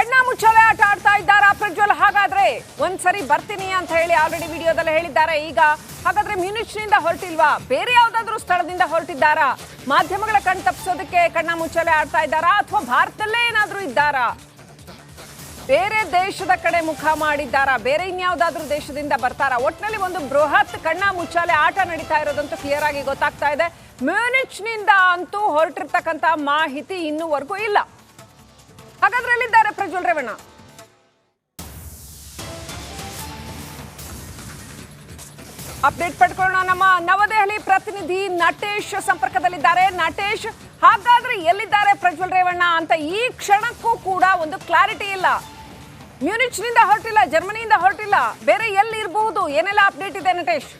ಕಣ್ಣ ಮುಚ್ಚಾಲೆ ಆಟ ಆಡ್ತಾ ಇದ್ದಾರಾ ಪ್ರಜ್ವಲ್? ಹಾಗಾದ್ರೆ ಒಂದ್ಸರಿ ಬರ್ತೀನಿ ಅಂತ ಹೇಳಿ ಆಲ್ರೆಡಿ ವಿಡಿಯೋದಲ್ಲಿ ಹೇಳಿದ್ದಾರೆ. ಈಗ ಹಾಗಾದ್ರೆ ಮ್ಯೂನಿಚ್ನಿಂದ ಹೊರಟಿಲ್ವಾ, ಬೇರೆ ಯಾವ್ದಾದ್ರು ಸ್ಥಳದಿಂದ ಹೊರಟಿದ್ದಾರಾ? ಮಾಧ್ಯಮಗಳ ಕಣ್ ತಪ್ಪಿಸೋದಕ್ಕೆ ಕಣ್ಣ ಮುಚ್ಚಾಲೆ ಆಡ್ತಾ ಇದ್ದಾರಾ ಅಥವಾ ಭಾರತದಲ್ಲೇ ಏನಾದ್ರೂ ಇದ್ದಾರಾ? ಬೇರೆ ದೇಶದ ಕಡೆ ಮುಖ ಮಾಡಿದ್ದಾರಾ? ಬೇರೆ ಇನ್ಯಾವುದಾದ್ರೂ ದೇಶದಿಂದ ಬರ್ತಾರಾ? ಒಟ್ಟಿನಲ್ಲಿ ಒಂದು ಬೃಹತ್ ಕಣ್ಣ ಮುಚ್ಚಾಲೆ ಆಟ ನಡೀತಾ ಇರೋದಂತೂ ಕ್ಲಿಯರ್ ಆಗಿ ಗೊತ್ತಾಗ್ತಾ ಇದೆ. ಮ್ಯೂನಿಚ್ನಿಂದ ಅಂತೂ ಹೊರಟಿರ್ತಕ್ಕಂಥ ಮಾಹಿತಿ ಇನ್ನೂವರೆಗೂ ಇಲ್ಲ. ಹಾಗಾದ್ರೆ ಎಲ್ಲಿದ್ದಾರೆ ಪ್ರಜ್ವಲ್ ರೇವಣ್ಣ? ಅಪ್ಡೇಟ್ ಪಡ್ಕೊಳ್ಳೋಣ. ನಮ್ಮ ನವದೆಹಲಿ ಪ್ರತಿನಿಧಿ ನಟೇಶ್ ಸಂಪರ್ಕದಲ್ಲಿದ್ದಾರೆ. ನಟೇಶ್, ಹಾಗಾದ್ರೆ ಎಲ್ಲಿದ್ದಾರೆ ಪ್ರಜ್ವಲ್ ರೇವಣ್ಣ ಅಂತ ಈ ಕ್ಷಣಕ್ಕೂ ಕೂಡ ಒಂದು ಕ್ಲಾರಿಟಿ ಇಲ್ಲ. ಮ್ಯೂನಿಚ್ನಿಂದ ಹೊರಟಿಲ್ಲ, ಜರ್ಮನಿಯಿಂದ ಹೊರಟಿಲ್ಲ, ಬೇರೆ ಎಲ್ಲಿ ಇರಬಹುದು? ಏನೆಲ್ಲ ಅಪ್ಡೇಟ್ ಇದೆ ನಟೇಶ್?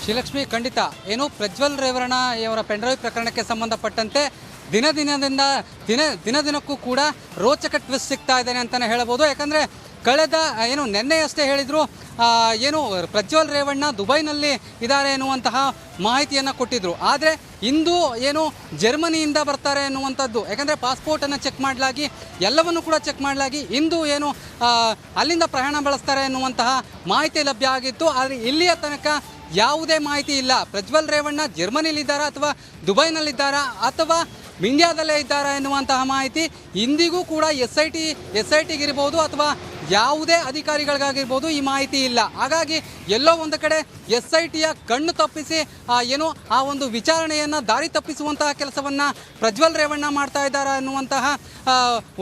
ಶ್ರೀಲಕ್ಷ್ಮಿ, ಖಂಡಿತ ಏನು ಪ್ರಜ್ವಲ್ ರೇವಣ್ಣ ಅವರ ಪೆಂಡ್ರೈವ್ ಪ್ರಕರಣಕ್ಕೆ ಸಂಬಂಧಪಟ್ಟಂತೆ ದಿನದಿನಕ್ಕೂ ಕೂಡ ರೋಚಕ ಟ್ವಿಸ್ಟ್ ಸಿಗ್ತಾ ಇದ್ದಾನೆ ಅಂತಲೇ ಹೇಳ್ಬೋದು. ಯಾಕಂದರೆ ಕಳೆದ ನಿನ್ನೆಯಷ್ಟೇ ಹೇಳಿದರು ಏನು ಪ್ರಜ್ವಲ್ ರೇವಣ್ಣ ದುಬೈನಲ್ಲಿ ಇದ್ದಾರೆ ಎನ್ನುವಂತಹ ಮಾಹಿತಿಯನ್ನು ಕೊಟ್ಟಿದ್ದರು. ಆದರೆ ಇಂದು ಏನು ಜರ್ಮನಿಯಿಂದ ಬರ್ತಾರೆ ಎನ್ನುವಂಥದ್ದು, ಯಾಕಂದರೆ ಪಾಸ್ಪೋರ್ಟನ್ನು ಚೆಕ್ ಮಾಡಲಾಗಿ ಎಲ್ಲವನ್ನು ಕೂಡ ಚೆಕ್ ಮಾಡಲಾಗಿ ಇಂದು ಏನು ಅಲ್ಲಿಂದ ಪ್ರಯಾಣ ಬೆಳೆಸ್ತಾರೆ ಎನ್ನುವಂತಹ ಮಾಹಿತಿ ಲಭ್ಯ ಆಗಿತ್ತು. ಆದರೆ ಇಲ್ಲಿಯ ತನಕ ಯಾವುದೇ ಮಾಹಿತಿ ಇಲ್ಲ. ಪ್ರಜ್ವಲ್ ರೇವಣ್ಣ ಜರ್ಮನಿಲಿದ್ದಾರಾ ಅಥವಾ ದುಬೈನಲ್ಲಿದ್ದಾರಾ ಅಥವಾ ಇಂಡಿಯಾದಲ್ಲೇ ಇದ್ದಾರಾ ಎನ್ನುವಂತಹ ಮಾಹಿತಿ ಇಂದಿಗೂ ಕೂಡ ಎಸ್ ಐ ಟಿಗಿರ್ಬೋದು ಅಥವಾ ಯಾವುದೇ ಅಧಿಕಾರಿಗಳಿಗಾಗಿರ್ಬೋದು ಈ ಮಾಹಿತಿ ಇಲ್ಲ. ಹಾಗಾಗಿ ಎಲ್ಲೋ ಒಂದು ಕಡೆ ಎಸ್ ಐ ಟಿಯ ಕಣ್ಣು ತಪ್ಪಿಸಿ ಆ ಒಂದು ವಿಚಾರಣೆಯನ್ನು ದಾರಿ ತಪ್ಪಿಸುವಂತಹ ಕೆಲಸವನ್ನು ಪ್ರಜ್ವಲ್ ರೇವಣ್ಣ ಮಾಡ್ತಾ ಇದ್ದಾರಾ ಎನ್ನುವಂತಹ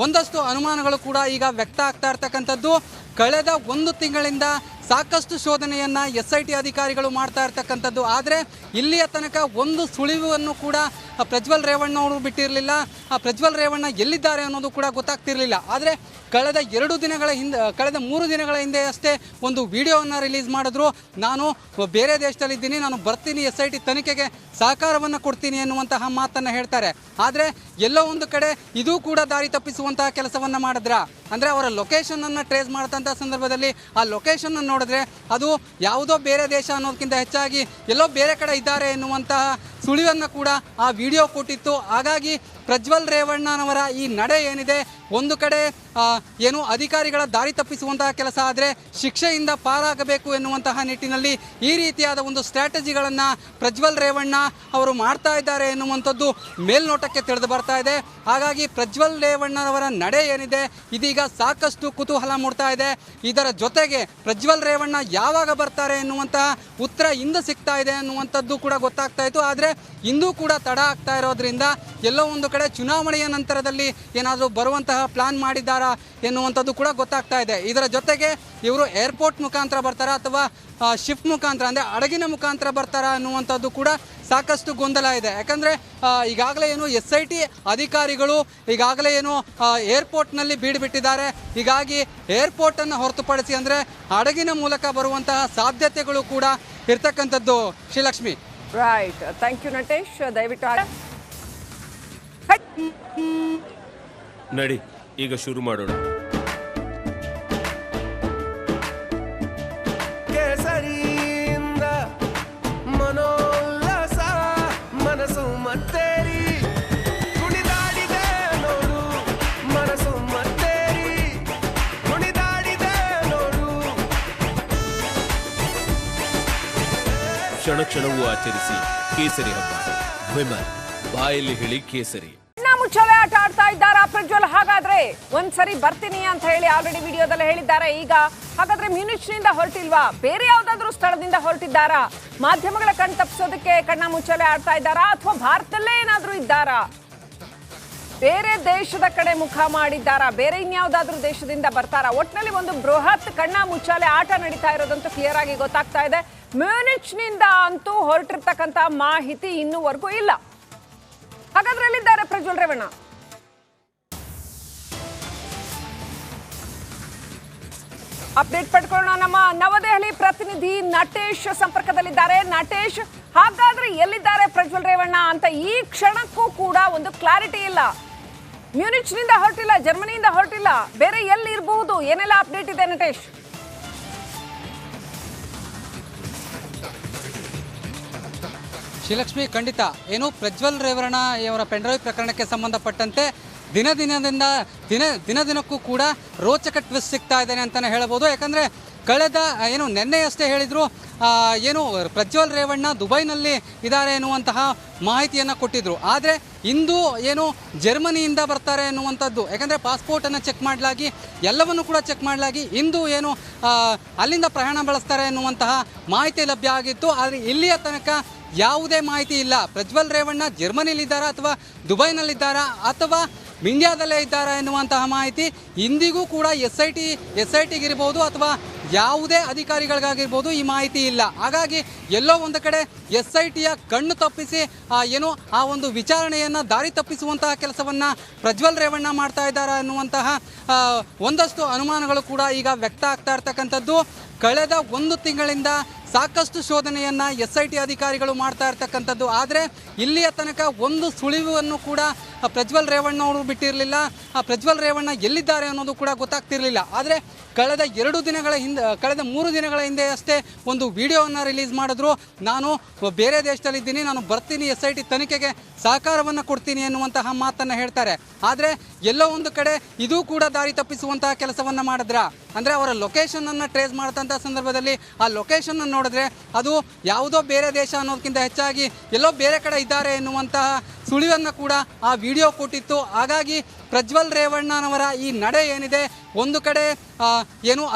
ಒಂದಷ್ಟು ಅನುಮಾನಗಳು ಕೂಡ ಈಗ ವ್ಯಕ್ತ ಆಗ್ತಾ ಇರ್ತಕ್ಕಂಥದ್ದು. ಕಳೆದ ಒಂದು ತಿಂಗಳಿಂದ ಸಾಕಷ್ಟು ಶೋಧನೆಯನ್ನು ಎಸ್ ಐ ಟಿ ಅಧಿಕಾರಿಗಳು ಮಾಡ್ತಾ ಇರ್ತಕ್ಕಂಥದ್ದು. ಆದರೆ ಇಲ್ಲಿಯ ತನಕ ಒಂದು ಸುಳಿವನ್ನು ಕೂಡ ಪ್ರಜ್ವಲ್ ರೇವಣ್ಣ ಅವರು ಬಿಟ್ಟಿರಲಿಲ್ಲ. ಪ್ರಜ್ವಲ್ ರೇವಣ್ಣ ಎಲ್ಲಿದ್ದಾರೆ ಅನ್ನೋದು ಕೂಡ ಗೊತ್ತಾಗ್ತಿರಲಿಲ್ಲ. ಆದರೆ ಕಳೆದ 3 ದಿನಗಳ ಹಿಂದೆ ಅಷ್ಟೇ ಒಂದು ವಿಡಿಯೋವನ್ನು ರಿಲೀಸ್ ಮಾಡಿದ್ರು. ನಾನು ಬೇರೆ ದೇಶದಲ್ಲಿದ್ದೀನಿ, ನಾನು ಬರ್ತೀನಿ, ಎಸ್ ಐ ಟಿ ತನಿಖೆಗೆ ಸಹಕಾರವನ್ನು ಕೊಡ್ತೀನಿ ಎನ್ನುವಂತಹ ಮಾತನ್ನು ಹೇಳ್ತಾರೆ. ಆದರೆ ಎಲ್ಲೋ ಒಂದು ಕಡೆ ಇದು ಕೂಡ ದಾರಿ ತಪ್ಪಿಸುವಂತಹ ಕೆಲಸವನ್ನು ಮಾಡಿದ್ರ. ಅಂದರೆ ಅವರ ಲೊಕೇಶನನ್ನು ಟ್ರೇಸ್ ಮಾಡಿದಂಥ ಸಂದರ್ಭದಲ್ಲಿ ಆ ಲೊಕೇಶನ್ ನೋಡಿದ್ರೆ ಅದು ಯಾವುದೋ ಬೇರೆ ದೇಶ ಅನ್ನೋದಕ್ಕಿಂತ ಹೆಚ್ಚಾಗಿ ಎಲ್ಲೋ ಬೇರೆ ಕಡೆ ಇದ್ದಾರೆ ಎನ್ನುವಂತಹ ಸುಳಿವನ್ನು ಕೂಡ ಆ ವಿಡಿಯೋ ಕೊಟ್ಟಿತ್ತು. ಹಾಗಾಗಿ ಪ್ರಜ್ವಲ್ ರೇವಣ್ಣನವರ ಈ ನಡೆ ಏನಿದೆ, ಒಂದು ಕಡೆ ಅಧಿಕಾರಿಗಳ ದಾರಿ ತಪ್ಪಿಸುವಂತಹ ಕೆಲಸ ಆದರೆ ಶಿಕ್ಷೆಯಿಂದ ಪಾರಾಗಬೇಕು ಎನ್ನುವಂತಹ ನಿಟ್ಟಿನಲ್ಲಿ ಈ ರೀತಿಯಾದ ಒಂದು ಸ್ಟ್ರಾಟಜಿಗಳನ್ನು ಪ್ರಜ್ವಲ್ ರೇವಣ್ಣ ಅವರು ಮಾಡ್ತಾ ಇದ್ದಾರೆ ಎನ್ನುವಂಥದ್ದು ಮೇಲ್ನೋಟಕ್ಕೆ ತಿಳಿದು ಬರ್ತಾ ಇದೆ. ಹಾಗಾಗಿ ಪ್ರಜ್ವಲ್ ರೇವಣ್ಣನವರ ನಡೆ ಏನಿದೆ ಇದೀಗ ಸಾಕಷ್ಟು ಕುತೂಹಲ ಮೂಡ್ತಾ ಇದೆ. ಇದರ ಜೊತೆಗೆ ಪ್ರಜ್ವಲ್ ರೇವಣ್ಣ ಯಾವಾಗ ಬರ್ತಾರೆ ಎನ್ನುವಂತಹ ಉತ್ತರ ಇಂದು ಸಿಗ್ತಾ ಇದೆ ಅನ್ನುವಂಥದ್ದು ಕೂಡ ಗೊತ್ತಾಗ್ತಾ ಇತ್ತು. ಆದರೆ ಇಂದು ಕೂಡ ತಡ ಆಗ್ತಾ ಇರೋದ್ರಿಂದ ಎಲ್ಲೋ ಒಂದು ಕಡೆ ಚುನಾವಣೆಯ ನಂತರದಲ್ಲಿ ಏನಾದರೂ ಬರುವಂತಹ ಪ್ಲಾನ್ ಮಾಡಿದ್ದಾರಾ ಎನ್ನುವಂಥದ್ದು ಕೂಡ ಗೊತ್ತಾಗ್ತಾ ಇದೆ. ಇದರ ಜೊತೆಗೆ ಇವರು ಏರ್ಪೋರ್ಟ್ ಮುಖಾಂತರ ಬರ್ತಾರಾ ಅಥವಾ ಶಿಫ್ಟ್ ಮುಖಾಂತರ ಅಂದರೆ ಹಡಗಿನ ಮುಖಾಂತರ ಬರ್ತಾರಾ ಅನ್ನುವಂಥದ್ದು ಕೂಡ ಸಾಕಷ್ಟು ಗೊಂದಲ ಇದೆ. ಯಾಕಂದರೆ ಈಗಾಗಲೇ ಎಸ್ ಐ ಟಿ ಅಧಿಕಾರಿಗಳು ಈಗಾಗಲೇ ಏರ್ಪೋರ್ಟ್ನಲ್ಲಿ ಬೀಡುಬಿಟ್ಟಿದ್ದಾರೆ. ಹೀಗಾಗಿ ಏರ್ಪೋರ್ಟನ್ನು ಹೊರತುಪಡಿಸಿ ಅಂದರೆ ಹಡಗಿನ ಮೂಲಕ ಬರುವಂತಹ ಸಾಧ್ಯತೆಗಳು ಕೂಡ ಇರ್ತಕ್ಕಂಥದ್ದು. Srilakshmi, right, thank you Natesh. ದಯವಿಟ್ಟು ನಡಿ ಈಗ ಶುರು ಮಾಡೋಣ. ಕೇಸರಿಯಿಂದ ಮನೋಲ್ಲಾಸ ಮನಸ್ಸು ಮತ್ತೇರಿ ಕುಣಿದಾಡಿದೆ ನೋಡು, ಮನಸ್ಸು ಮತ್ತೇರಿ ಕುಣಿದಾಡಿದೆ ನೋಡು. ಕ್ಷಣ ಕ್ಷಣವೂ ಆಚರಿಸಿ ಕೇಸರಿ ಹಬ್ಬ. ವಿಮಲ್ ಬಾಯಲ್ಲಿ ಹೇಳಿ ಕೇಸರಿ. ಮುಚ್ಚಾಲೆ ಆಟ ಆಡ್ತಾ ಇದ್ದಾರಾ ಪ್ರಜ್ವಲ್? ಹಾಗಾದ್ರೆ ಒಂದ್ಸರಿ ಬರ್ತೀನಿ ಅಂತ ಹೇಳಿ ಆಲ್ರೆಡಿ ವಿಡಿಯೋದಲ್ಲಿ ಹೇಳಿದ್ದಾರೆ. ಈಗ ಹಾಗಾದ್ರೆ ಮ್ಯೂನಿಚ್ನಿಂದ ಹೊರಟಿಲ್ವಾ, ಬೇರೆ ಯಾವ್ದಾದ್ರು ಸ್ಥಳದಿಂದ ಹೊರಟಿದ್ದಾರಾ? ಮಾಧ್ಯಮಗಳ ಕಣ್ ತಪ್ಪಿಸೋದಕ್ಕೆ ಕಣ್ಣ ಮುಚ್ಚಾಲೆ ಆಡ್ತಾ ಇದ್ದಾರಾ ಅಥವಾ ಭಾರತದಲ್ಲೇ ಏನಾದ್ರೂ ಇದ್ದಾರಾ? ಬೇರೆ ದೇಶದ ಕಡೆ ಮುಖ ಮಾಡಿದ್ದಾರಾ? ಬೇರೆ ಇನ್ಯಾವುದಾದ್ರೂ ದೇಶದಿಂದ ಬರ್ತಾರಾ? ಒಟ್ಟಿನಲ್ಲಿ ಒಂದು ಬೃಹತ್ ಕಣ್ಣ ಮುಚ್ಚಾಲೆ ಆಟ ನಡೀತಾ ಇರೋದಂತೂ ಕ್ಲಿಯರ್ ಆಗಿ ಗೊತ್ತಾಗ್ತಾ ಇದೆ. ಮ್ಯೂನಿಚ್ನಿಂದ ಅಂತೂ ಹೊರಟಿರ್ತಕ್ಕಂಥ ಮಾಹಿತಿ ಇನ್ನೂವರೆಗೂ ಇಲ್ಲ. ಹಾಗಾದ್ರೆ ಎಲ್ಲಿದ್ದಾರೆ ಪ್ರಜ್ವಲ್ ರೇವಣ್ಣ? ಅಪ್ಡೇಟ್ ಪಡ್ಕೊಳ್ಳೋಣ. ನಮ್ಮ ನವದೆಹಲಿ ಪ್ರತಿನಿಧಿ ನಟೇಶ್ ಸಂಪರ್ಕದಲ್ಲಿದ್ದಾರೆ. ನಟೇಶ್, ಹಾಗಾದ್ರೆ ಎಲ್ಲಿದ್ದಾರೆ ಪ್ರಜ್ವಲ್ ರೇವಣ್ಣ ಅಂತ ಈ ಕ್ಷಣಕ್ಕೂ ಕೂಡ ಒಂದು ಕ್ಲಾರಿಟಿ ಇಲ್ಲ. ಮ್ಯೂನಿಚ್ನಿಂದ ಹೊರಟಿಲ್ಲ, ಜರ್ಮನಿಯಿಂದ ಹೊರಟಿಲ್ಲ, ಬೇರೆ ಎಲ್ಲಿ ಇರಬಹುದು? ಏನೆಲ್ಲ ಅಪ್ಡೇಟ್ ಇದೆ ನಟೇಶ್? ಶ್ರೀಲಕ್ಷ್ಮಿ, ಖಂಡಿತ ಏನು ಪ್ರಜ್ವಲ್ ರೇವಣ್ಣ ಇವರ ಪೆಂಡ್ರೈವ್ ಪ್ರಕರಣಕ್ಕೆ ಸಂಬಂಧಪಟ್ಟಂತೆ ದಿನದಿನಕ್ಕೂ ಕೂಡ ರೋಚಕ ಟ್ವಿಸ್ಟ್ ಸಿಗ್ತಾ ಇದ್ದಾನೆ ಅಂತಲೇ ಹೇಳ್ಬೋದು. ಯಾಕಂದರೆ ಕಳೆದ ನೆನ್ನೆಯಷ್ಟೇ ಹೇಳಿದರು ಪ್ರಜ್ವಲ್ ರೇವಣ್ಣ ದುಬೈನಲ್ಲಿ ಇದ್ದಾರೆ ಎನ್ನುವಂತಹ ಮಾಹಿತಿಯನ್ನು ಕೊಟ್ಟಿದ್ದರು. ಆದರೆ ಇಂದು ಜರ್ಮನಿಯಿಂದ ಬರ್ತಾರೆ ಎನ್ನುವಂಥದ್ದು, ಯಾಕಂದರೆ ಪಾಸ್ಪೋರ್ಟನ್ನು ಚೆಕ್ ಮಾಡಲಾಗಿ ಎಲ್ಲವನ್ನು ಕೂಡ ಚೆಕ್ ಮಾಡಲಾಗಿ ಇಂದು ಅಲ್ಲಿಂದ ಪ್ರಯಾಣ ಬೆಳೆಸ್ತಾರೆ ಎನ್ನುವಂತಹ ಮಾಹಿತಿ ಲಭ್ಯ ಆಗಿತ್ತು. ಆದರೆ ಇಲ್ಲಿಯ ತನಕ ಯಾವುದೇ ಮಾಹಿತಿ ಇಲ್ಲ. ಪ್ರಜ್ವಲ್ ರೇವಣ್ಣ ಜರ್ಮನಿಲಿದ್ದಾರಾ ಅಥವಾ ದುಬೈನಲ್ಲಿದ್ದಾರಾ ಅಥವಾ ಇಂಡಿಯಾದಲ್ಲೇ ಇದ್ದಾರಾ ಎನ್ನುವಂತಹ ಮಾಹಿತಿ ಇಂದಿಗೂ ಕೂಡ ಎಸ್ ಐ ಟಿಗಿರ್ಬೋದು ಅಥವಾ ಯಾವುದೇ ಅಧಿಕಾರಿಗಳಿಗಾಗಿರ್ಬೋದು ಈ ಮಾಹಿತಿ ಇಲ್ಲ. ಹಾಗಾಗಿ ಎಲ್ಲೋ ಒಂದು ಕಡೆ ಎಸ್ ಐ ಟಿಯ ಕಣ್ಣು ತಪ್ಪಿಸಿ ಆ ಒಂದು ವಿಚಾರಣೆಯನ್ನು ದಾರಿ ತಪ್ಪಿಸುವಂತಹ ಕೆಲಸವನ್ನು ಪ್ರಜ್ವಲ್ ರೇವಣ್ಣ ಮಾಡ್ತಾ ಇದ್ದಾರಾ ಎನ್ನುವಂತಹ ಒಂದಷ್ಟು ಅನುಮಾನಗಳು ಕೂಡ ಈಗ ವ್ಯಕ್ತ ಆಗ್ತಾ ಇರ್ತಕ್ಕಂಥದ್ದು. ಕಳೆದ 1 ತಿಂಗಳಿಂದ ಸಾಕಷ್ಟು ಶೋಧನೆಯನ್ನು ಎಸ್ ಐ ಟಿ ಅಧಿಕಾರಿಗಳು ಮಾಡ್ತಾ ಇರ್ತಕ್ಕಂಥದ್ದು. ಆದರೆ ಇಲ್ಲಿಯ ತನಕ ಒಂದು ಸುಳಿವನ್ನು ಕೂಡ ಪ್ರಜ್ವಲ್ ರೇವಣ್ಣ ಅವರು ಬಿಟ್ಟಿರಲಿಲ್ಲ. ಪ್ರಜ್ವಲ್ ರೇವಣ್ಣ ಎಲ್ಲಿದ್ದಾರೆ ಅನ್ನೋದು ಕೂಡ ಗೊತ್ತಾಗ್ತಿರಲಿಲ್ಲ. ಆದರೆ ಕಳೆದ 3 ದಿನಗಳ ಹಿಂದೆ ಅಷ್ಟೇ ಒಂದು ವಿಡಿಯೋವನ್ನು ರಿಲೀಸ್ ಮಾಡಿದ್ರು. ನಾನು ಬೇರೆ ದೇಶದಲ್ಲಿದ್ದೀನಿ, ನಾನು ಬರ್ತೀನಿ, ಎಸ್ ಐ ಟಿ ತನಿಖೆಗೆ ಸಹಕಾರವನ್ನು ಕೊಡ್ತೀನಿ ಎನ್ನುವಂತಹ ಮಾತನ್ನು ಹೇಳ್ತಾರೆ. ಆದರೆ ಎಲ್ಲೋ ಒಂದು ಕಡೆ ಇದು ಕೂಡ ದಾರಿ ತಪ್ಪಿಸುವಂತಹ ಕೆಲಸವನ್ನು ಮಾಡಿದ್ರ. ಅಂದರೆ ಅವರ ಲೊಕೇಶನನ್ನು ಟ್ರೇಸ್ ಮಾಡಿದಂಥ ಸಂದರ್ಭದಲ್ಲಿ ಆ ಲೊಕೇಶನ್ ನೋಡಿದ್ರೆ ಅದು ಯಾವುದೋ ಬೇರೆ ದೇಶ ಅನ್ನೋದಕ್ಕಿಂತ ಹೆಚ್ಚಾಗಿ ಎಲ್ಲೋ ಬೇರೆ ಕಡೆ ಇದ್ದಾರೆ ಎನ್ನುವಂತಹ ಸುಳಿವನ್ನು ಕೂಡ ಆ ವಿಡಿಯೋ ಕೊಟ್ಟಿತ್ತು. ಹಾಗಾಗಿ ಪ್ರಜ್ವಲ್ ರೇವಣ್ಣನವರ ಈ ನಡೆ ಏನಿದೆ, ಒಂದು ಕಡೆ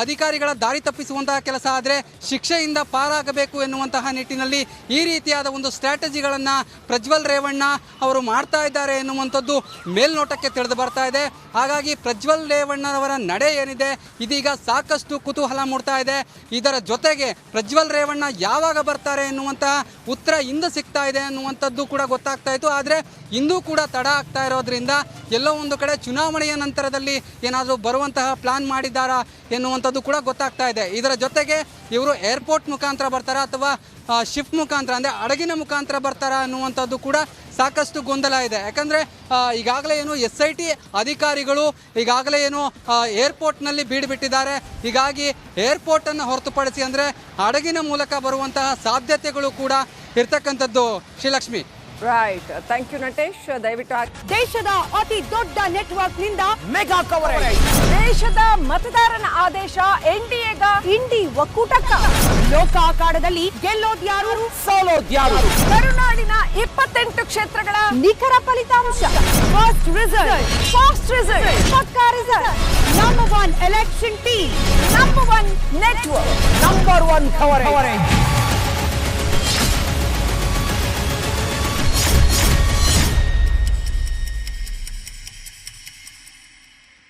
ಅಧಿಕಾರಿಗಳ ದಾರಿ ತಪ್ಪಿಸುವಂತಹ ಕೆಲಸ ಆದರೆ ಶಿಕ್ಷೆಯಿಂದ ಪಾರಾಗಬೇಕು ಎನ್ನುವಂತಹ ನಿಟ್ಟಿನಲ್ಲಿ ಈ ರೀತಿಯಾದ ಒಂದು ಸ್ಟ್ರಾಟಜಿಗಳನ್ನು ಪ್ರಜ್ವಲ್ ರೇವಣ್ಣ ಅವರು ಮಾಡ್ತಾ ಇದ್ದಾರೆ ಎನ್ನುವಂಥದ್ದು ಮೇಲ್ನೋಟಕ್ಕೆ ತಿಳಿದು ಬರ್ತಾ ಇದೆ. ಹಾಗಾಗಿ ಪ್ರಜ್ವಲ್ ರೇವಣ್ಣನವರ ನಡೆ ಏನಿದೆ ಇದೀಗ ಸಾಕಷ್ಟು ಕುತೂಹಲ ಮೂಡ್ತಾ ಇದೆ. ಇದರ ಜೊತೆಗೆ ಪ್ರಜ್ವಲ್ ರೇವಣ್ಣ ಯಾವಾಗ ಬರ್ತಾರೆ ಎನ್ನುವಂತಹ ಉತ್ತರ ಇಂದು ಸಿಗ್ತಾ ಇದೆ ಅನ್ನುವಂಥದ್ದು ಕೂಡ ಗೊತ್ತಾಗ್ತಾ ಇತ್ತು. ಆದರೆ ಇಂದು ಕೂಡ ತಡ ಆಗ್ತಾ ಇರೋದ್ರಿಂದ ಎಲ್ಲೋ ಒಂದು ಕಡೆ ಚುನಾವಣೆಯ ನಂತರದಲ್ಲಿ ಏನಾದರೂ ಬರುವಂತಹ ಪ್ಲಾನ್ ಮಾಡಿದ್ದಾರಾ ಎನ್ನುವಂಥದ್ದು ಕೂಡ ಗೊತ್ತಾಗ್ತಾ ಇದೆ. ಇದರ ಜೊತೆಗೆ ಇವರು ಏರ್ಪೋರ್ಟ್ ಮುಖಾಂತರ ಬರ್ತಾರಾ ಅಥವಾ ಶಿಫ್ಟ್ ಮುಖಾಂತರ ಅಂದರೆ ಹಡಗಿನ ಮುಖಾಂತರ ಬರ್ತಾರಾ ಅನ್ನುವಂಥದ್ದು ಕೂಡ ಸಾಕಷ್ಟು ಗೊಂದಲ ಇದೆ. ಯಾಕಂದರೆ ಈಗಾಗಲೇ ಎಸ್ ಐ ಟಿ ಅಧಿಕಾರಿಗಳು ಈಗಾಗಲೇ ಏರ್ಪೋರ್ಟ್ನಲ್ಲಿ ಬೀಡುಬಿಟ್ಟಿದ್ದಾರೆ. ಹೀಗಾಗಿ ಏರ್ಪೋರ್ಟನ್ನು ಹೊರತುಪಡಿಸಿ ಅಂದರೆ ಹಡಗಿನ ಮೂಲಕ ಬರುವಂತಹ ಸಾಧ್ಯತೆಗಳು ಕೂಡ ಇರ್ತಕ್ಕಂಥದ್ದು. Srilakshmi, right, thank you Natesh. ದಯವಿಟ್ಟು ದೇಶದ ಅತಿ ದೊಡ್ಡ ನೆಟ್ವರ್ಕ್ ನಿಂದ ಮೆಗಾ ಕವರೇಜ್. ದೇಶದ ಮತದಾರನ ಆದೇಶ ಎನ್ಡಿಎಗ ಇಂಡಿ ಒಕ್ಕೂಟಕ್ಕ. ಲೋಕ ಅಖಾಡದಲ್ಲಿ ಗೆಲ್ಲೋದ್ಯಾರು ಸೋಲೋದ್ಯಾರು. ಕರುನಾಡಿನ 28 ಕ್ಷೇತ್ರಗಳ ನಿಖರ ಫಲಿತಾಂಶ. Fast result. ಪಕ್ಕಾ result. Number 1 election team. Number 1 network. Number 1 coverage.